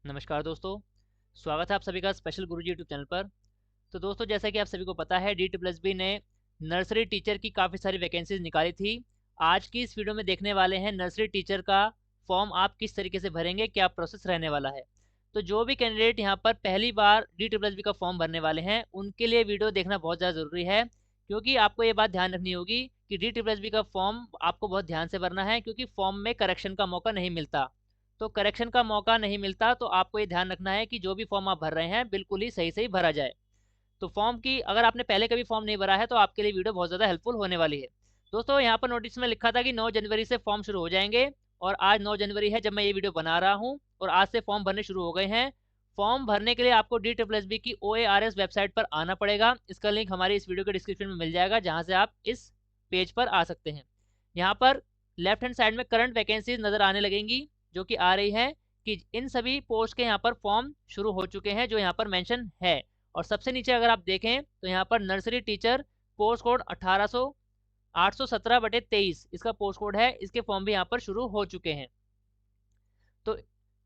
नमस्कार दोस्तों, स्वागत है आप सभी का स्पेशल गुरुजी यूट्यूब चैनल पर। तो दोस्तों, जैसा कि आप सभी को पता है, DSSB ने नर्सरी टीचर की काफ़ी सारी वैकेंसीज निकाली थी। आज की इस वीडियो में देखने वाले हैं नर्सरी टीचर का फॉर्म आप किस तरीके से भरेंगे, क्या प्रोसेस रहने वाला है। तो जो भी कैंडिडेट यहाँ पर पहली बार DSSB का फॉर्म भरने वाले हैं, उनके लिए वीडियो देखना बहुत ज़्यादा ज़रूरी है, क्योंकि आपको ये बात ध्यान रखनी होगी कि DSSB का फॉर्म आपको बहुत ध्यान से भरना है, क्योंकि फॉर्म में करेक्शन का मौका नहीं मिलता। तो करेक्शन का मौका नहीं मिलता, तो आपको ये ध्यान रखना है कि जो भी फॉर्म आप भर रहे हैं बिल्कुल ही सही सही भरा जाए। तो फॉर्म की अगर आपने पहले कभी फॉर्म नहीं भरा है तो आपके लिए वीडियो बहुत ज़्यादा हेल्पफुल होने वाली है। दोस्तों, यहाँ पर नोटिस में लिखा था कि 9 जनवरी से फॉर्म शुरू हो जाएंगे, और आज 9 जनवरी है जब मैं ये वीडियो बना रहा हूँ, और आज से फॉर्म भरने शुरू हो गए हैं। फॉर्म भरने के लिए आपको DSSB की OARS वेबसाइट पर आना पड़ेगा। इसका लिंक हमारी इस वीडियो के डिस्क्रिप्शन में मिल जाएगा, जहाँ से आप इस पेज पर आ सकते हैं। यहाँ पर लेफ्ट हैंड साइड में करंट वैकेंसीज नज़र आने लगेंगी, जो कि आ रही है कि इन सभी पोस्ट के यहाँ पर फॉर्म शुरू हो चुके हैं, जो यहाँ पर मेंशन है। और सबसे नीचे अगर आप देखें तो यहाँ पर नर्सरी टीचर पोस्ट कोड 817/23 इसका पोस्ट कोड है। इसके फॉर्म भी यहाँ पर शुरू हो चुके हैं। तो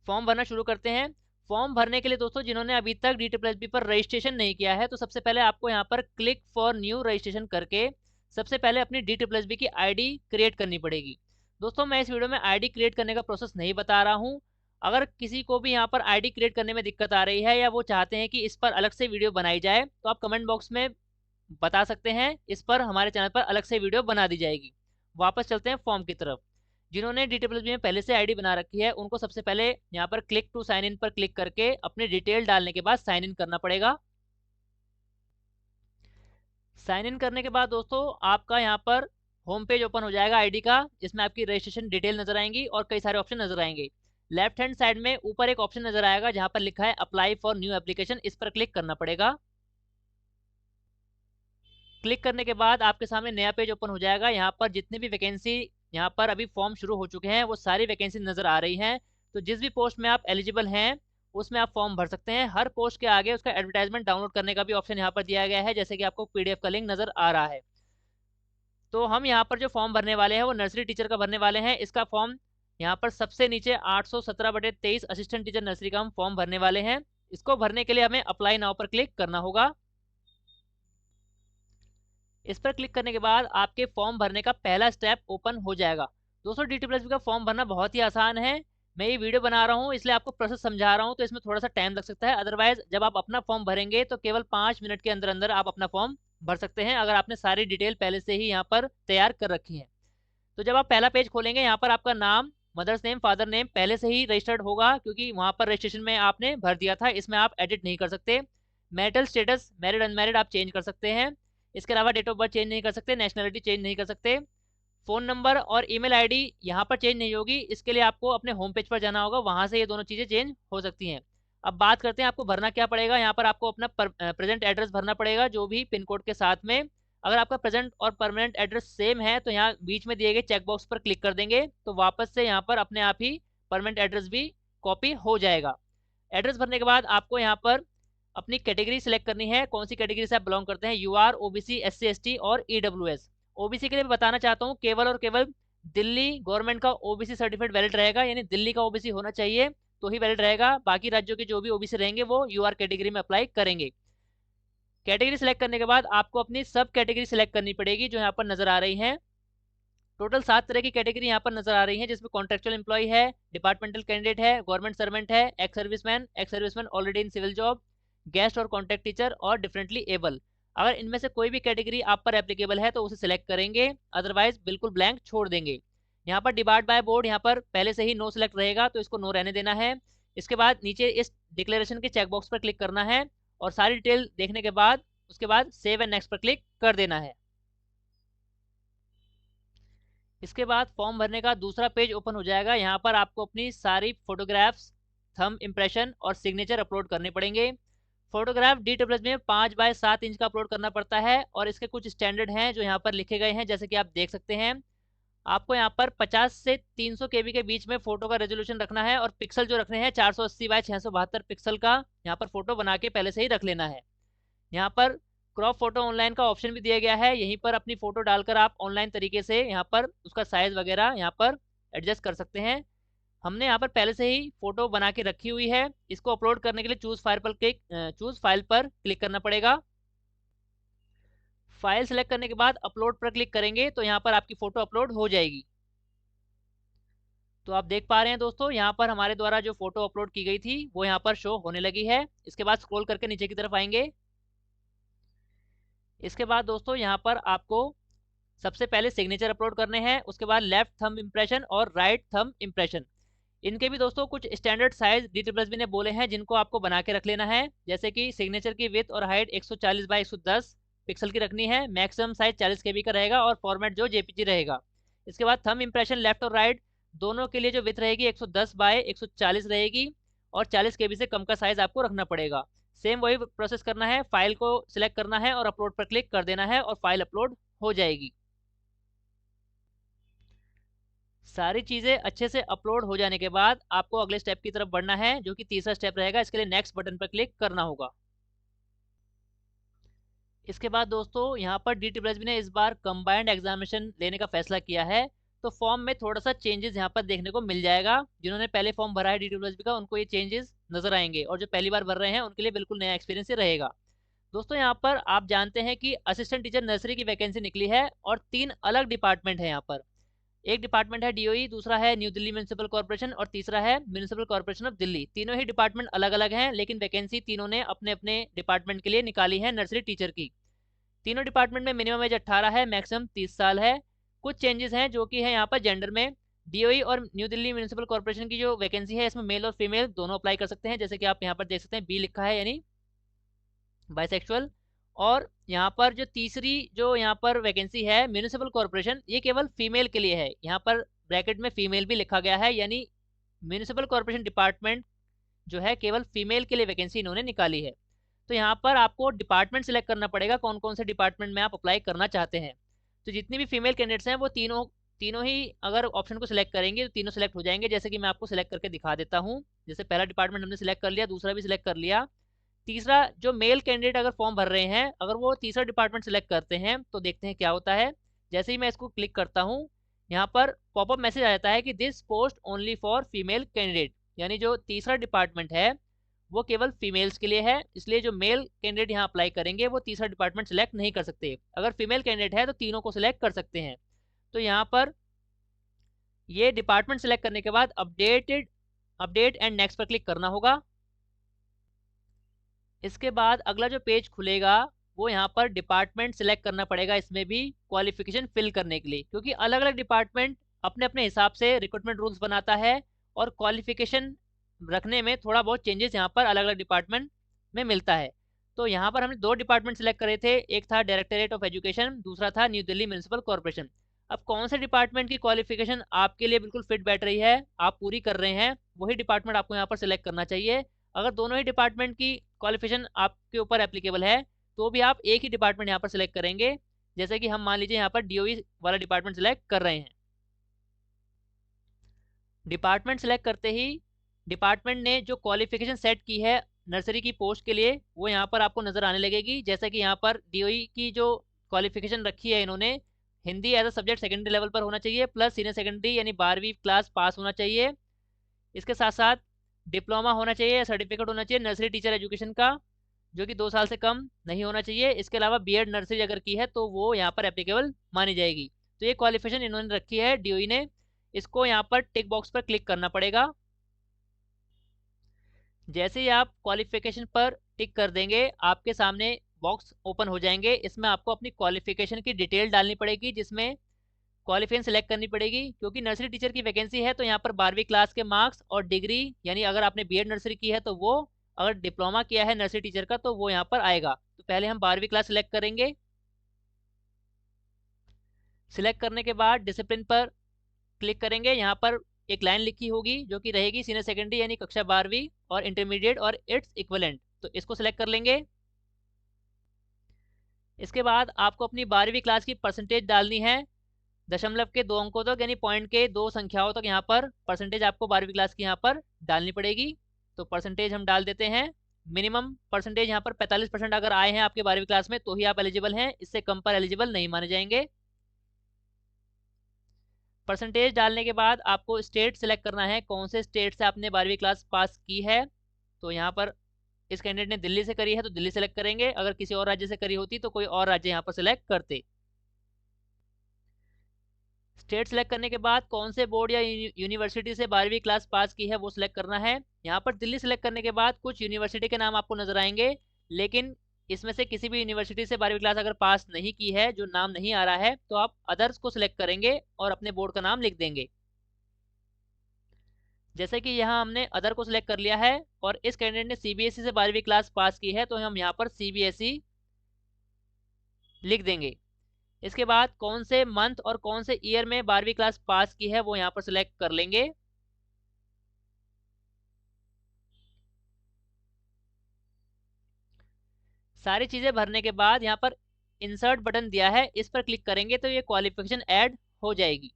फॉर्म भरना शुरू करते हैं। फॉर्म भरने के लिए दोस्तों, जिन्होंने अभी तक DSSB पर रजिस्ट्रेशन नहीं किया है, तो सबसे पहले आपको यहाँ पर क्लिक फॉर न्यू रजिस्ट्रेशन करके सबसे पहले अपनी DSSB की ID क्रिएट करनी पड़ेगी। दोस्तों, मैं इस वीडियो में ID क्रिएट करने का प्रोसेस नहीं बता रहा हूँ। अगर किसी को भी यहाँ पर ID क्रिएट करने में दिक्कत आ रही है, या वो चाहते हैं कि इस पर अलग से वीडियो बनाई जाए, तो आप कमेंट बॉक्स में बता सकते हैं। इस पर हमारे चैनल पर अलग से वीडियो बना दी जाएगी। वापस चलते हैं फॉर्म की तरफ। जिन्होंने DSSB में पहले से ID बना रखी है, उनको सबसे पहले यहाँ पर क्लिक टू साइन इन पर क्लिक करके अपनी डिटेल डालने के बाद साइन इन करना पड़ेगा। साइन इन करने के बाद दोस्तों, आपका यहाँ पर होम पेज ओपन हो जाएगा ID का, जिसमें आपकी रजिस्ट्रेशन डिटेल नजर आएंगी और कई सारे ऑप्शन नजर आएंगे। लेफ्ट हैंड साइड में ऊपर एक ऑप्शन नजर आएगा जहाँ पर लिखा है अप्लाई फॉर न्यू एप्लीकेशन, इस पर क्लिक करना पड़ेगा। क्लिक करने के बाद आपके सामने नया पेज ओपन हो जाएगा। यहाँ पर जितनी भी वैकेंसी यहाँ पर अभी फॉर्म शुरू हो चुके हैं, वो सारी वैकेंसी नजर आ रही हैं। तो जिस भी पोस्ट में आप एलिजिबल हैं, उसमें आप फॉर्म भर सकते हैं। हर पोस्ट के आगे उसका एडवर्टाइजमेंट डाउनलोड करने का भी ऑप्शन यहाँ पर दिया गया है, जैसे कि आपको PDF का लिंक नजर आ रहा है। तो हम यहाँ पर जो फॉर्म भरने वाले हैं वो नर्सरी टीचर का भरने वाले हैं। इसका फॉर्म यहाँ पर सबसे नीचे 817/23 असिस्टेंट टीचर नर्सरी का हम फॉर्म भरने वाले हैं। इसको भरने के लिए हमें अप्लाई नाउ पर क्लिक करना होगा। इस पर क्लिक करने के बाद आपके फॉर्म भरने का पहला स्टेप ओपन हो जाएगा। दोस्तों, DSSB का फॉर्म भरना बहुत ही आसान है। मैं ये वीडियो बना रहा हूँ इसलिए आपको प्रोसेस समझा रहा हूँ, तो इसमें थोड़ा सा टाइम लग सकता है। अदरवाइज जब आप अपना फॉर्म भरेंगे तो केवल 5 मिनट के अंदर अंदर आप अपना फॉर्म भर सकते हैं, अगर आपने सारी डिटेल पहले से ही यहाँ पर तैयार कर रखी है। तो जब आप पहला पेज खोलेंगे, यहाँ पर आपका नाम, मदर्स नेम, फादर नेम पहले से ही रजिस्टर्ड होगा, क्योंकि वहाँ पर रजिस्ट्रेशन में आपने भर दिया था। इसमें आप एडिट नहीं कर सकते। मैरिटल स्टेटस मैरिड अनमैरिड आप चेंज कर सकते हैं। इसके अलावा डेट ऑफ बर्थ चेंज नहीं कर सकते, नेशनलिटी चेंज नहीं कर सकते। फ़ोन नंबर और ईमेल आईडी यहाँ पर चेंज नहीं होगी। इसके लिए आपको अपने होम पेज पर जाना होगा, वहाँ से ये दोनों चीज़ें चेंज हो सकती हैं। अब बात करते हैं आपको भरना क्या पड़ेगा। यहाँ पर आपको अपना प्रेजेंट एड्रेस भरना पड़ेगा, जो भी पिन कोड के साथ में। अगर आपका प्रेजेंट और परमानेंट एड्रेस सेम है, तो यहाँ बीच में दिए गए चेक बॉक्स पर क्लिक कर देंगे, तो वापस से यहाँ पर अपने आप ही परमानेंट एड्रेस भी कॉपी हो जाएगा। एड्रेस भरने के बाद आपको यहाँ पर अपनी कैटेगरी सिलेक्ट करनी है, कौन सी कैटेगरी से आप बिलोंग करते हैं, UR, OBC, SC, ST और EWS। OBC के लिए मैं बताना चाहता हूँ, केवल और केवल दिल्ली गवर्नमेंट का OBC सर्टिफिकेट वैलिड रहेगा, यानी दिल्ली का OBC होना चाहिए तो ही वैलिड रहेगा। बाकी राज्यों के जो भी OBC रहेंगे वो UR कैटेगरी में अप्लाई करेंगे। कैटेगरी सिलेक्ट करने के बाद आपको अपनी सब कैटेगरी सिलेक्ट करनी पड़ेगी, जो यहाँ पर नजर आ रही हैं। टोटल 7 तरह की कैटेगरी यहाँ पर नजर आ रही है, जिसमें कॉन्ट्रेक्चुअल एम्प्लॉय है, डिपार्टमेंटल कैंडिडेट है, गवर्नमेंट सर्वेंट है, ex serviceman already in civil job, guest और कॉन्टैक्ट टीचर और डिफरेंटली एबल। अगर इनमें से कोई भी कैटेगरी आप पर एप्लीकेबल है तो उसे सिलेक्ट करेंगे, अदरवाइज बिल्कुल ब्लैंक छोड़ देंगे। यहाँ पर डिवाइड बाय बोर्ड यहाँ पर पहले से ही नो सिलेक्ट रहेगा, तो इसको नो रहने देना है। इसके बाद नीचे इस डिक्लेरेशन के चेकबॉक्स पर क्लिक करना है, और सारी डिटेल देखने के बाद उसके बाद सेव एंड नेक्स्ट पर क्लिक कर देना है। इसके बाद फॉर्म भरने का दूसरा पेज ओपन हो जाएगा। यहाँ पर आपको अपनी सारी फोटोग्राफ्स, थंब इम्प्रेशन और सिग्नेचर अपलोड करने पड़ेंगे। फोटोग्राफ DSSB में 5x7 इंच का अपलोड करना पड़ता है, और इसके कुछ स्टैंडर्ड हैं जो यहाँ पर लिखे गए हैं, जैसे कि आप देख सकते हैं। आपको यहाँ पर 50 से 300 KB के बीच में फोटो का रेजोल्यूशन रखना है, और पिक्सल जो रखने हैं 480x672 पिक्सल का यहाँ पर फोटो बना के पहले से ही रख लेना है। यहाँ पर क्रॉप फोटो ऑनलाइन का ऑप्शन भी दिया गया है, यहीं पर अपनी फोटो डालकर आप ऑनलाइन तरीके से यहाँ पर उसका साइज वगैरह यहाँ पर एडजस्ट कर सकते हैं। हमने यहाँ पर पहले से ही फोटो बना के रखी हुई है। इसको अपलोड करने के लिए चूज फाइल पर क्लिक करना पड़ेगा। फाइल सेलेक्ट करने के बाद अपलोड पर क्लिक करेंगे तो यहाँ पर आपकी फोटो अपलोड हो जाएगी। तो आप देख पा रहे हैं दोस्तों, यहाँ पर हमारे द्वारा जो फोटो अपलोड की गई थी वो यहाँ पर शो होने लगी है। इसके बाद स्क्रॉल करके नीचे की तरफ आएंगे। इसके बाद दोस्तों यहाँ पर आपको सबसे पहले सिग्नेचर अपलोड करने हैं, उसके बाद लेफ्ट थंब इम्प्रेशन और राइट थंब इम्प्रेशन। इनके भी दोस्तों कुछ स्टैंडर्ड साइज DSSB ने बोले हैं जिनको आपको बना के रख लेना है। जैसे कि सिग्नेचर की विड्थ और हाइट 140 बाई 110 पिक्सल की रखनी है, मैक्सिमम साइज 40 KB का रहेगा और फॉर्मेट जो JPG रहेगा। इसके बाद थंब इम्प्रेशन लेफ्ट और राइट दोनों के लिए जो विड्थ रहेगी 110 बाय 140 रहेगी और 40 KB से कम का साइज आपको रखना पड़ेगा। सेम वही प्रोसेस करना है, फाइल को सिलेक्ट करना है और अपलोड पर क्लिक कर देना है और फाइल अपलोड हो जाएगी। सारी चीज़ें अच्छे से अपलोड हो जाने के बाद आपको अगले स्टेप की तरफ बढ़ना है, जो कि तीसरा स्टेप रहेगा। इसके लिए नेक्स्ट बटन पर क्लिक करना होगा। इसके बाद दोस्तों यहाँ पर DSSB ने इस बार कंबाइंड एग्जामिनेशन लेने का फैसला किया है, तो फॉर्म में थोड़ा सा चेंजेस यहाँ पर देखने को मिल जाएगा। जिन्होंने पहले फॉर्म भरा है DSSB का उनको ये चेंजेस नजर आएंगे और जो पहली बार भर रहे हैं उनके लिए बिल्कुल नया एक्सपीरियंस ही रहेगा। दोस्तों यहाँ पर आप जानते हैं कि असिस्टेंट टीचर नर्सरी की वैकेंसी निकली है और 3 अलग डिपार्टमेंट है यहाँ पर। एक डिपार्टमेंट है DOE, दूसरा है न्यू दिल्ली म्यूनिसिपल कॉर्पोरेशन और तीसरा है म्यूनिसिपल कॉर्पोरेशन ऑफ दिल्ली। तीनों ही डिपार्टमेंट अलग अलग हैं, लेकिन वैकेंसी तीनों ने अपने अपने डिपार्टमेंट के लिए निकाली है नर्सरी टीचर की। तीनों डिपार्टमेंट में मिनिमम एज 18 है, मैक्सिमम 30 साल है। कुछ चेंजेस हैं जो कि है यहाँ पर जेंडर में। DOE और न्यू दिल्ली म्यूनिसिपल कॉर्पोरेशन की जो वैकेंसी है इसमें मेल और फीमेल दोनों अप्लाई कर सकते हैं। जैसे कि आप यहाँ पर देख सकते हैं B लिखा है यानी बाइसेक्सुअल। और यहाँ पर जो तीसरी जो यहाँ पर वैकेंसी है म्यूनिसिपल कॉर्पोरेशन, ये केवल फीमेल के लिए है। यहाँ पर ब्रैकेट में फीमेल भी लिखा गया है, यानी म्यूनिसिपल कॉर्पोरेशन डिपार्टमेंट जो है केवल फीमेल के लिए वैकेंसी इन्होंने निकाली है। तो यहाँ पर आपको डिपार्टमेंट सिलेक्ट करना पड़ेगा, कौन कौन से डिपार्टमेंट में आप अप्लाई करना चाहते हैं। तो जितनी भी फीमेल कैंडिडेट्स हैं वो तीनों ही अगर ऑप्शन को सिलेक्ट करेंगे तो तीनों सिलेक्ट हो जाएंगे। जैसे कि मैं आपको सिलेक्ट करके दिखा देता हूँ। जैसे पहला डिपार्टमेंट हमने सिलेक्ट कर लिया, दूसरा भी सिलेक्ट कर लिया। तीसरा जो मेल कैंडिडेट अगर फॉर्म भर रहे हैं, अगर वो तीसरा डिपार्टमेंट सिलेक्ट करते हैं तो देखते हैं क्या होता है। जैसे ही मैं इसको क्लिक करता हूँ यहाँ पर पॉपअप मैसेज आ जाता है कि this post only for female candidate, यानी जो तीसरा डिपार्टमेंट है वो केवल फीमेल्स के लिए है। इसलिए जो मेल कैंडिडेट यहाँ अप्लाई करेंगे वो तीसरा डिपार्टमेंट सिलेक्ट नहीं कर सकते। अगर फीमेल कैंडिडेट है तो तीनों को सिलेक्ट कर सकते हैं। तो यहाँ पर ये डिपार्टमेंट सिलेक्ट करने के बाद अपडेट एंड नेक्स्ट पर क्लिक करना होगा। इसके बाद अगला जो पेज खुलेगा वो यहाँ पर डिपार्टमेंट सिलेक्ट करना पड़ेगा, इसमें भी क्वालिफिकेशन फिल करने के लिए, क्योंकि अलग अलग डिपार्टमेंट अपने अपने हिसाब से रिक्रूटमेंट रूल्स बनाता है और क्वालिफिकेशन रखने में थोड़ा बहुत चेंजेस यहाँ पर अलग अलग डिपार्टमेंट में मिलता है। तो यहाँ पर हमने 2 डिपार्टमेंट सिलेक्ट करे थे, एक था डायरेक्टरेट ऑफ एजुकेशन, दूसरा था न्यू दिल्ली म्यूनिसिपल कॉर्पोरेशन। अब कौन से डिपार्टमेंट की क्वालिफिकेशन आपके लिए बिल्कुल फिट बैठ रही है, आप पूरी कर रहे हैं, वही डिपार्टमेंट आपको यहाँ पर सिलेक्ट करना चाहिए। अगर दोनों ही डिपार्टमेंट की क्वालिफिकेशन आपके ऊपर एप्लीकेबल है तो भी आप एक ही डिपार्टमेंट यहाँ पर सिलेक्ट करेंगे। जैसे कि हम मान लीजिए यहाँ पर DOE वाला डिपार्टमेंट सिलेक्ट कर रहे हैं। डिपार्टमेंट सिलेक्ट करते ही डिपार्टमेंट ने जो क्वालिफिकेशन सेट की है नर्सरी की पोस्ट के लिए वो यहाँ पर आपको नज़र आने लगेगी। जैसे कि यहाँ पर DOE की जो क्वालिफिकेशन रखी है इन्होंने, Hindi as a subject secondary level पर होना चाहिए, प्लस सीनियर सेकेंडरी यानी 12वीं क्लास पास होना चाहिए। इसके साथ साथ डिप्लोमा होना चाहिए या सर्टिफिकेट होना चाहिए नर्सरी टीचर एजुकेशन का, जो कि 2 साल से कम नहीं होना चाहिए। इसके अलावा B.Ed नर्सरी अगर की है तो वो यहाँ पर एप्लीकेबल मानी जाएगी। तो ये क्वालिफिकेशन इन्होंने रखी है DOE ने, इसको यहाँ पर टिक बॉक्स पर क्लिक करना पड़ेगा। जैसे ही आप क्वालिफिकेशन पर टिक कर देंगे आपके सामने बॉक्स ओपन हो जाएंगे। इसमें आपको अपनी क्वालिफिकेशन की डिटेल डालनी पड़ेगी, जिसमें क्वालिफिकेशन सेलेक्ट करनी पड़ेगी। क्योंकि नर्सरी टीचर की वैकेंसी है तो यहाँ पर 12वीं क्लास के मार्क्स और डिग्री, यानी अगर आपने B.Ed नर्सरी की है तो वो, अगर डिप्लोमा किया है नर्सरी टीचर का तो वो यहाँ पर आएगा। तो पहले हम 12वीं क्लास सिलेक्ट करेंगे। सिलेक्ट करने के बाद डिसिप्लिन पर क्लिक करेंगे। यहाँ पर एक लाइन लिखी होगी जो कि रहेगी सीनियर सेकेंडरी यानी कक्षा 12वीं और इंटरमीडिएट और इट्स इक्विवेलेंट, तो इसको सिलेक्ट कर लेंगे। इसके बाद आपको अपनी 12वीं क्लास की परसेंटेज डालनी है, दशमलव के 2 अंकों तक, यानी पॉइंट के 2 संख्याओं तक यहाँ पर परसेंटेज आपको 12वीं क्लास की यहाँ पर डालनी पड़ेगी। तो परसेंटेज हम डाल देते हैं। मिनिमम परसेंटेज यहाँ पर 45% अगर आए हैं आपके 12वीं क्लास में तो ही आप एलिजिबल हैं, इससे कम पर एलिजिबल नहीं माने जाएंगे। परसेंटेज डालने के बाद आपको स्टेट सेलेक्ट करना है, कौन से स्टेट से आपने 12वीं क्लास पास की है। तो यहाँ पर इस कैंडिडेट ने दिल्ली से करी है तो दिल्ली सेलेक्ट करेंगे, अगर किसी और राज्य से करी होती तो कोई और राज्य यहाँ पर सेलेक्ट करते। स्टेट सेलेक्ट करने के बाद कौन से बोर्ड या यूनिवर्सिटी से 12वीं क्लास पास की है वो सिलेक्ट करना है। यहाँ पर दिल्ली सेलेक्ट करने के बाद कुछ यूनिवर्सिटी के नाम आपको नजर आएंगे, लेकिन इसमें से किसी भी यूनिवर्सिटी से 12वीं क्लास अगर पास नहीं की है, जो नाम नहीं आ रहा है, तो आप अदर्स को सिलेक्ट करेंगे और अपने बोर्ड का नाम लिख देंगे। जैसे कि यहाँ हमने अदर को सिलेक्ट कर लिया है और इस कैंडिडेट ने सीबीएसई से 12वीं क्लास पास की है तो हम यहाँ पर सीबीएसई लिख देंगे। इसके बाद कौन से मंथ और कौन से ईयर में 12वीं क्लास पास की है वो यहाँ पर सिलेक्ट कर लेंगे। सारी चीजें भरने के बाद यहाँ पर इंसर्ट बटन दिया है, इस पर क्लिक करेंगे तो ये क्वालिफिकेशन ऐड हो जाएगी।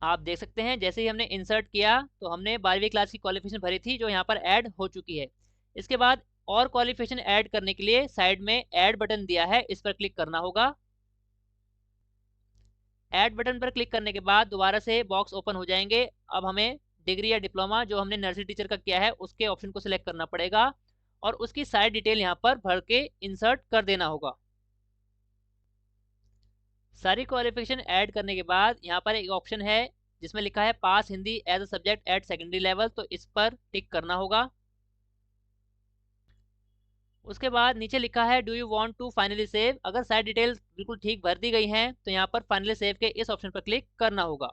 आप देख सकते हैं जैसे ही हमने इंसर्ट किया तो हमने 12वीं क्लास की क्वालिफिकेशन भरी थी जो यहाँ पर ऐड हो चुकी है। इसके बाद और क्वालिफिकेशन ऐड करने के लिए साइड में ऐड बटन दिया है, इस पर क्लिक करना होगा। ऐड बटन पर क्लिक करने के बाद दोबारा से बॉक्स ओपन हो जाएंगे। अब हमें डिग्री या डिप्लोमा जो हमने नर्सरी टीचर का किया है उसके ऑप्शन को सिलेक्ट करना पड़ेगा और उसकी सारी डिटेल यहाँ पर भर के इंसर्ट कर देना होगा। सारी क्वालिफिकेशन ऐड करने के बाद यहाँ पर एक ऑप्शन है जिसमें लिखा है pass Hindi as a subject at secondary level, तो इस पर टिक करना होगा। उसके बाद नीचे लिखा है do you want to finally save, अगर सारी डिटेल्स बिल्कुल ठीक भर दी गई हैं तो यहाँ पर फाइनली सेव के इस ऑप्शन पर क्लिक करना होगा।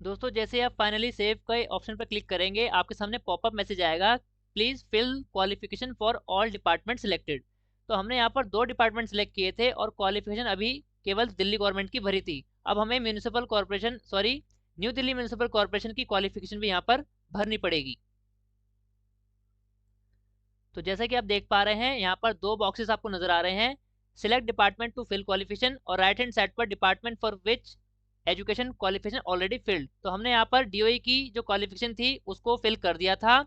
दोस्तों जैसे आप फाइनली सेव के ऑप्शन पर क्लिक करेंगे आपके सामने पॉपअप मैसेज आएगा, please fill qualification for all department selected. तो हमने यहाँ पर 2 डिपार्टमेंट सिलेक्ट किए थे और क्वालिफिकेशन अभी केवल दिल्ली गवर्नमेंट की भरी थी। अब हमें municipal corporation new Delhi municipal corporation की क्वालिफिकेशन भी यहाँ पर भरनी पड़ेगी। तो जैसा कि आप देख पा रहे हैं यहाँ पर 2 बॉक्सेस आपको नजर आ रहे हैं, select department to fill qualification और राइट हैंड साइड पर department for which education qualification already filled. तो हमने यहाँ पर डीओई की जो क्वालिफिकेशन थी उसको फिल कर दिया था।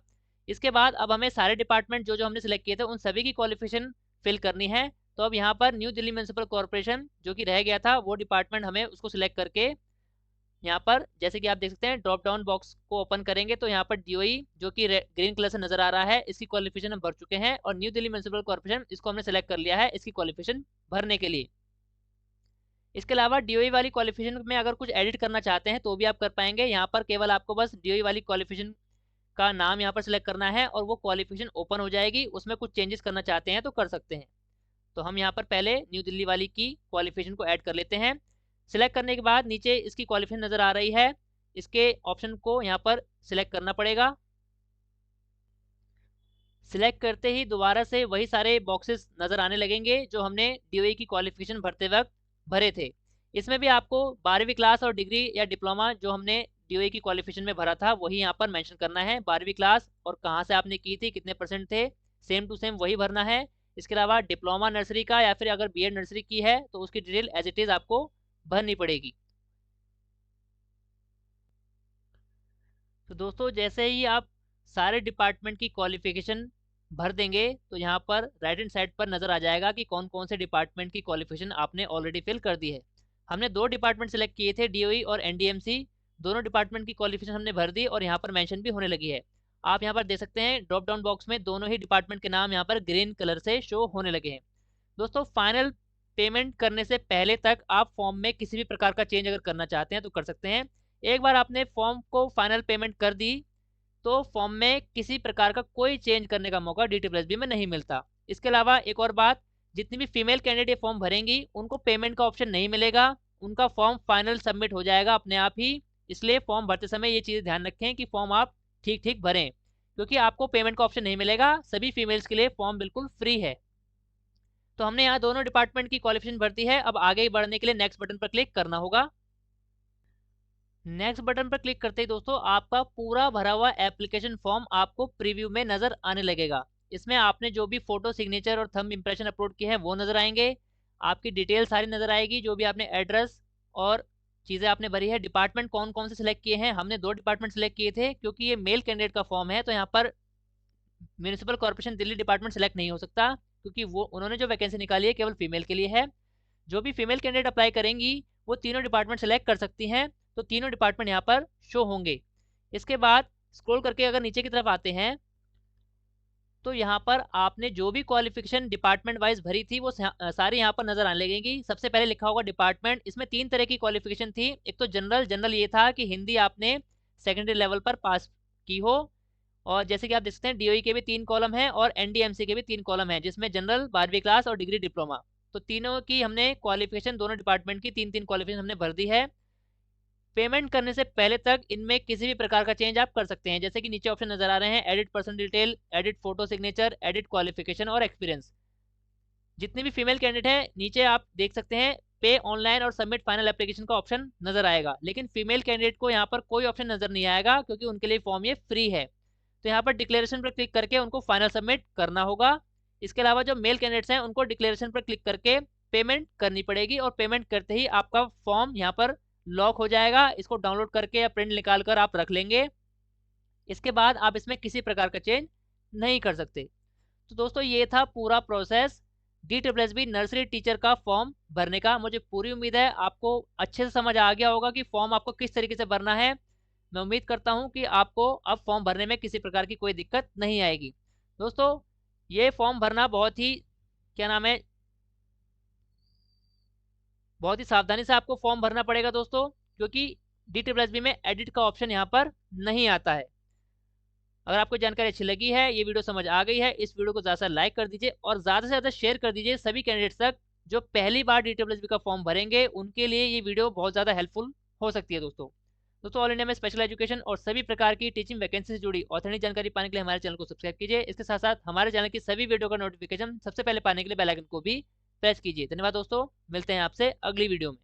इसके बाद अब हमें सारे डिपार्टमेंट जो हमने सिलेक्ट किए थे उन सभी की क्वालिफिकेशन फिल करनी है। तो अब यहाँ पर न्यू दिल्ली म्यूनिसिपल कॉर्पोरेशन जो कि रह गया था वो डिपार्टमेंट हमें उसको सिलेक्ट करके यहाँ पर जैसे कि आप देख सकते हैं ड्रॉप डाउन बॉक्स को ओपन करेंगे तो यहाँ पर डीओई जो कि ग्रीन कलर से नजर आ रहा है इसकी क्वालिफिकेशन हम भर चुके हैं और न्यू दिल्ली म्यूनिसिपल कॉर्पोरेशन इसको हमने सेलेक्ट कर लिया है इसकी क्वालिफिकेशन भरने के लिए। इसके अलावा डीओई वाली क्वालिफिकेशन में अगर कुछ एडिट करना चाहते हैं तो भी आप कर पाएंगे। यहाँ पर केवल आपको बस डीओई वाली क्वालिफिकेशन का नाम यहाँ पर सिलेक्ट करना है और वो क्वालिफिकेशन ओपन हो जाएगी, उसमें कुछ चेंजेस करना चाहते हैं तो कर सकते हैं। तो हम यहाँ पर पहले न्यू दिल्ली वाली की क्वालिफिकेशन को ऐड कर लेते हैं। सिलेक्ट करने के बाद नीचे इसकी क्वालिफिकेशन नजर आ रही है, इसके ऑप्शन को यहाँ पर सिलेक्ट करना पड़ेगा। सिलेक्ट करते ही दोबारा से वही सारे बॉक्सेस नजर आने लगेंगे जो हमने डीओई की क्वालिफिकेशन भरते वक्त भरे थे। इसमें भी आपको 12वीं क्लास और डिग्री या डिप्लोमा जो हमने डीओई की क्वालिफिकेशन में भरा था वही यहाँ पर मेंशन करना है, 12वीं क्लास और कहाँ से आपने की थी, कितने % थे, सेम टू सेम वही भरना है। इसके अलावा डिप्लोमा नर्सरी का या फिर अगर बीएड नर्सरी की है तो उसकी डिटेल एज इट इज आपको भरनी पड़ेगी। तो दोस्तों जैसे ही आप सारे डिपार्टमेंट की क्वालिफिकेशन भर देंगे तो यहाँ पर राइट हैंड साइड पर नजर आ जाएगा कि कौन कौन से डिपार्टमेंट की क्वालिफिकेशन आपने ऑलरेडी फिल कर दी है। हमने 2 डिपार्टमेंट सेलेक्ट किए थे, डीओई और एनडीएमसी, दोनों डिपार्टमेंट की क्वालिफिकेशन हमने भर दी और यहाँ पर मेंशन भी होने लगी है। आप यहाँ पर देख सकते हैं ड्रॉप डाउन बॉक्स में दोनों ही डिपार्टमेंट के नाम यहाँ पर ग्रीन कलर से शो होने लगे हैं। दोस्तों फाइनल पेमेंट करने से पहले तक आप फॉर्म में किसी भी प्रकार का चेंज अगर करना चाहते हैं तो कर सकते हैं। एक बार आपने फॉर्म को फाइनल पेमेंट कर दी तो फॉर्म में किसी प्रकार का कोई चेंज करने का मौका DTPSB में नहीं मिलता। इसके अलावा एक और बात, जितनी भी फीमेल कैंडिडेट फॉर्म भरेंगी उनको पेमेंट का ऑप्शन नहीं मिलेगा, उनका फॉर्म फाइनल सबमिट हो जाएगा अपने आप ही। इसलिए फॉर्म भरते समय ये चीज़ ध्यान रखें कि फॉर्म आप ठीक ठीक भरें, क्योंकि आपको पेमेंट का ऑप्शन नहीं मिलेगा। सभी फीमेल्स के लिए फॉर्म बिल्कुल फ्री है। तो हमने यहाँ दोनों डिपार्टमेंट की क्वालिफिकेशन भर दी है। अब आगे बढ़ने के लिए नेक्स्ट बटन पर क्लिक करना होगा। नेक्स्ट बटन पर क्लिक करते ही दोस्तों आपका पूरा भरा हुआ एप्लीकेशन फॉर्म आपको प्रीव्यू में नजर आने लगेगा। इसमें आपने जो भी फोटो, सिग्नेचर और थंब इंप्रेशन अपलोड किए हैं वो नजर आएंगे। आपकी डिटेल सारी नजर आएगी, जो भी आपने एड्रेस और चीज़ें आपने भरी है। डिपार्टमेंट कौन कौन से सिलेक्ट किए हैं, हमने 2 डिपार्टमेंट सिलेक्ट किए थे क्योंकि ये मेल कैंडिडेट का फॉर्म है तो यहाँ पर municipal corporation Delhi department select नहीं हो सकता क्योंकि वो उन्होंने जो वैकेंसी निकाली है केवल फीमेल के लिए है। जो भी फीमेल कैंडिडेट अप्लाई करेंगी वो तीनों डिपार्टमेंट सेलेक्ट कर सकती हैं, तो तीनों डिपार्टमेंट यहाँ पर शो होंगे। इसके बाद स्क्रॉल करके अगर नीचे की तरफ आते हैं तो यहाँ पर आपने जो भी क्वालिफिकेशन डिपार्टमेंट वाइज भरी थी वो सारी यहाँ पर नजर आने लगेंगी। सबसे पहले लिखा होगा डिपार्टमेंट, इसमें 3 तरह की क्वालिफिकेशन थी। एक तो जनरल ये था कि हिंदी आपने सेकेंडरी लेवल पर पास की हो, और जैसे कि आप देख सकते हैं डीओई के भी 3 कॉलम हैं और एनडीएमसी के भी 3 कॉलम हैं, जिसमें जनरल 12वीं क्लास और डिग्री डिप्लोमा, तो तीनों की हमने क्वालिफिकेशन, दोनों डिपार्टमेंट की 3-3 क्वालिफिकेशन हमने भर दी है। पेमेंट करने से पहले तक इनमें किसी भी प्रकार का चेंज आप कर सकते हैं, जैसे कि नीचे ऑप्शन नजर आ रहे हैं, edit person detail, edit photo signature, edit qualification और एक्सपीरियंस। जितने भी फीमेल कैंडिडेट हैं नीचे आप देख सकते हैं पे ऑनलाइन और सबमिट फाइनल एप्लीकेशन का ऑप्शन नजर आएगा, लेकिन फीमेल कैंडिडेट को यहाँ पर कोई ऑप्शन नजर नहीं आएगा क्योंकि उनके लिए फॉर्म ये फ्री है। तो यहाँ पर डिक्लेरेशन पर क्लिक करके उनको फाइनल सबमिट करना होगा। इसके अलावा जो मेल कैंडिडेट्स हैं उनको डिक्लेरेशन पर क्लिक करके पेमेंट करनी पड़ेगी, और पेमेंट करते ही आपका फॉर्म यहाँ पर लॉक हो जाएगा। इसको डाउनलोड करके या प्रिंट निकाल कर आप रख लेंगे। इसके बाद आप इसमें किसी प्रकार का चेंज नहीं कर सकते। तो दोस्तों ये था पूरा प्रोसेस DSSB नर्सरी टीचर का फॉर्म भरने का। मुझे पूरी उम्मीद है आपको अच्छे से समझ आ गया होगा कि फॉर्म आपको किस तरीके से भरना है। मैं उम्मीद करता हूं कि आपको अब फॉर्म भरने में किसी प्रकार की कोई दिक्कत नहीं आएगी। दोस्तों ये फॉर्म भरना बहुत ही क्या नाम है, बहुत ही सावधानी से आपको फॉर्म भरना पड़ेगा दोस्तों, क्योंकि DSSB में एडिट का ऑप्शन यहाँ पर नहीं आता है। अगर आपको जानकारी अच्छी लगी है, ये वीडियो समझ आ गई है, इस वीडियो को ज़्यादा लाइक कर दीजिए और ज़्यादा से ज़्यादा शेयर कर दीजिए सभी कैंडिडेट्स तक जो पहली बार DSSB का फॉर्म भरेंगे। उनके लिए ये वीडियो बहुत ज़्यादा हेल्पफुल हो सकती है दोस्तों ऑल इंडिया में स्पेशल एजुकेशन और सभी प्रकार की टीचिंग वैकेंसी से जुड़ी ऑथेंटिक जानकारी पाने के लिए हमारे चैनल को सब्सक्राइब कीजिए। इसके साथ साथ हमारे चैनल की सभी वीडियो का नोटिफिकेशन सबसे पहले पाने के लिए बेल आइकन को भी प्रेस कीजिए। धन्यवाद दोस्तों, मिलते हैं आपसे अगली वीडियो में।